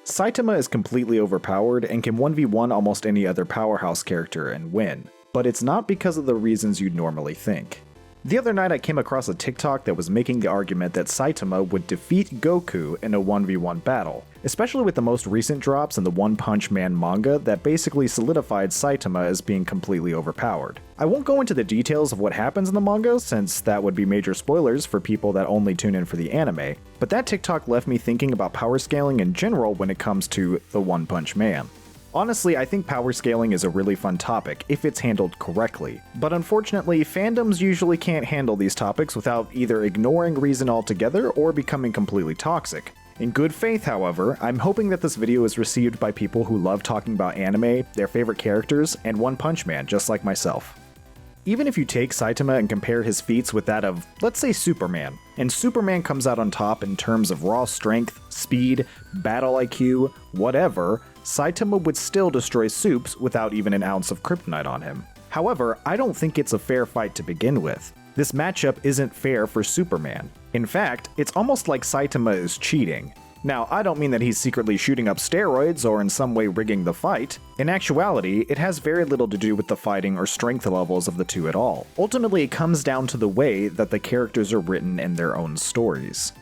Saitama is completely overpowered and can 1v1 almost any other powerhouse character and win, but it's not because of the reasons you'd normally think. The other night I came across a TikTok that was making the argument that Saitama would defeat Goku in a 1v1 battle, especially with the most recent drops in the One Punch Man manga that basically solidified Saitama as being completely overpowered. I won't go into the details of what happens in the manga since that would be major spoilers for people that only tune in for the anime, but that TikTok left me thinking about power scaling in general when it comes to the One Punch Man. Honestly, I think power scaling is a really fun topic if it's handled correctly, but unfortunately, fandoms usually can't handle these topics without either ignoring reason altogether or becoming completely toxic. In good faith, however, I'm hoping that this video is received by people who love talking about anime, their favorite characters, and One Punch Man just like myself. Even if you take Saitama and compare his feats with that of, let's say, Superman, and Superman comes out on top in terms of raw strength, speed, battle IQ, whatever, Saitama would still destroy Supes without even an ounce of kryptonite on him. However, I don't think it's a fair fight to begin with. This matchup isn't fair for Superman. In fact, it's almost like Saitama is cheating. Now, I don't mean that he's secretly shooting up steroids or in some way rigging the fight. In actuality, it has very little to do with the fighting or strength levels of the two at all. Ultimately, it comes down to the way that the characters are written in their own stories.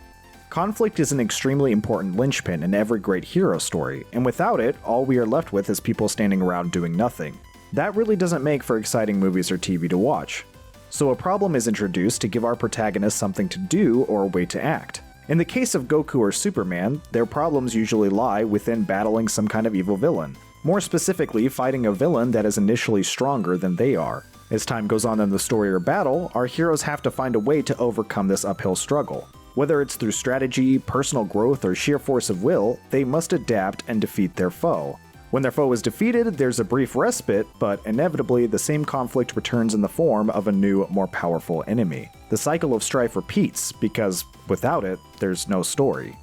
Conflict is an extremely important linchpin in every great hero story, and without it, all we are left with is people standing around doing nothing. That really doesn't make for exciting movies or TV to watch. So a problem is introduced to give our protagonists something to do or a way to act. In the case of Goku or Superman, their problems usually lie within battling some kind of evil villain. More specifically, fighting a villain that is initially stronger than they are. As time goes on in the story or battle, our heroes have to find a way to overcome this uphill struggle. Whether it's through strategy, personal growth, or sheer force of will, they must adapt and defeat their foe. When their foe is defeated, there's a brief respite, but inevitably the same conflict returns in the form of a new, more powerful enemy. The cycle of strife repeats, because without it, there's no story.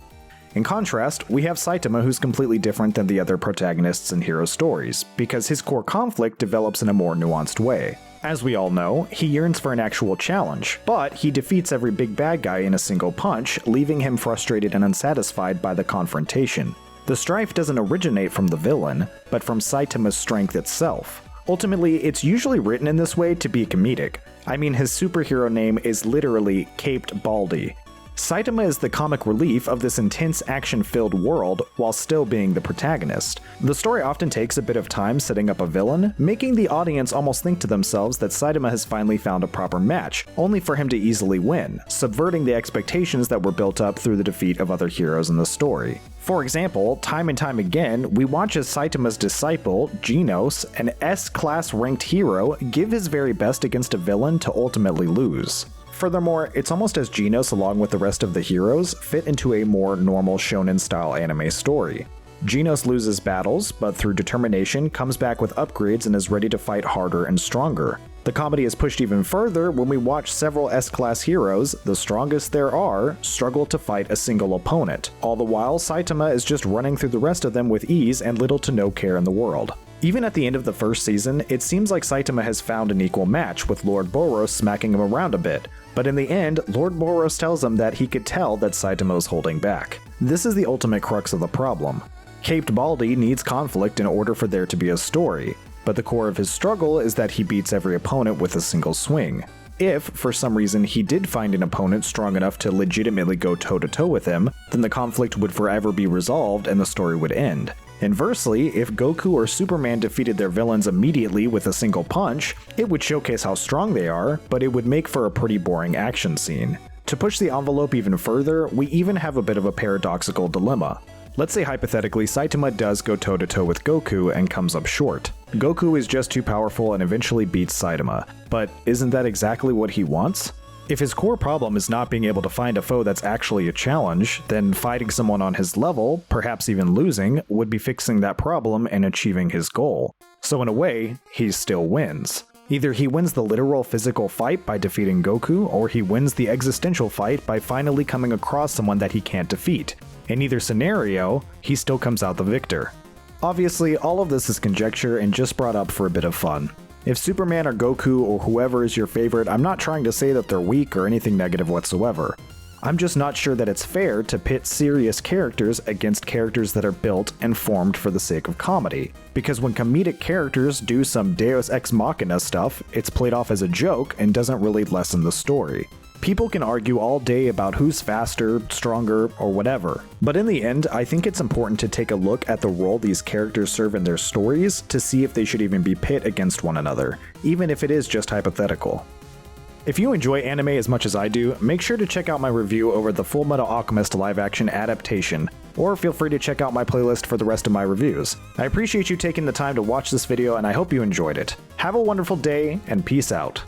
In contrast, we have Saitama, who's completely different than the other protagonists in hero stories, because his core conflict develops in a more nuanced way. As we all know, he yearns for an actual challenge, but he defeats every big bad guy in a single punch, leaving him frustrated and unsatisfied by the confrontation. The strife doesn't originate from the villain, but from Saitama's strength itself. Ultimately, it's usually written in this way to be comedic. I mean, his superhero name is literally Caped Baldy. Saitama is the comic relief of this intense action-filled world while still being the protagonist. The story often takes a bit of time setting up a villain, making the audience almost think to themselves that Saitama has finally found a proper match, only for him to easily win, subverting the expectations that were built up through the defeat of other heroes in the story. For example, time and time again, we watch as Saitama's disciple, Genos, an S-class ranked hero, give his very best against a villain to ultimately lose. Furthermore, it's almost as Genos along with the rest of the heroes fit into a more normal shonen-style anime story. Genos loses battles, but through determination comes back with upgrades and is ready to fight harder and stronger. The comedy is pushed even further when we watch several S-class heroes, the strongest there are, struggle to fight a single opponent. All the while, Saitama is just running through the rest of them with ease and little to no care in the world. Even at the end of the first season, it seems like Saitama has found an equal match, with Lord Boros smacking him around a bit. But in the end, Lord Boros tells him that he could tell that Saitama is holding back. This is the ultimate crux of the problem. Caped Baldy needs conflict in order for there to be a story, but the core of his struggle is that he beats every opponent with a single swing. If, for some reason, he did find an opponent strong enough to legitimately go toe-to-toe with him, then the conflict would forever be resolved and the story would end. Inversely, if Goku or Superman defeated their villains immediately with a single punch, it would showcase how strong they are, but it would make for a pretty boring action scene. To push the envelope even further, we even have a bit of a paradoxical dilemma. Let's say hypothetically Saitama does go toe-to-toe with Goku and comes up short. Goku is just too powerful and eventually beats Saitama, but isn't that exactly what he wants? If his core problem is not being able to find a foe that's actually a challenge, then fighting someone on his level, perhaps even losing, would be fixing that problem and achieving his goal. So in a way, he still wins. Either he wins the literal physical fight by defeating Goku, or he wins the existential fight by finally coming across someone that he can't defeat. In either scenario, he still comes out the victor. Obviously, all of this is conjecture and just brought up for a bit of fun. If Superman or Goku or whoever is your favorite, I'm not trying to say that they're weak or anything negative whatsoever. I'm just not sure that it's fair to pit serious characters against characters that are built and formed for the sake of comedy. Because when comedic characters do some Deus Ex Machina stuff, it's played off as a joke and doesn't really lessen the story. People can argue all day about who's faster, stronger, or whatever, but in the end, I think it's important to take a look at the role these characters serve in their stories to see if they should even be pit against one another, even if it is just hypothetical. If you enjoy anime as much as I do, make sure to check out my review over the Fullmetal Alchemist live-action adaptation, or feel free to check out my playlist for the rest of my reviews. I appreciate you taking the time to watch this video and I hope you enjoyed it. Have a wonderful day, and peace out.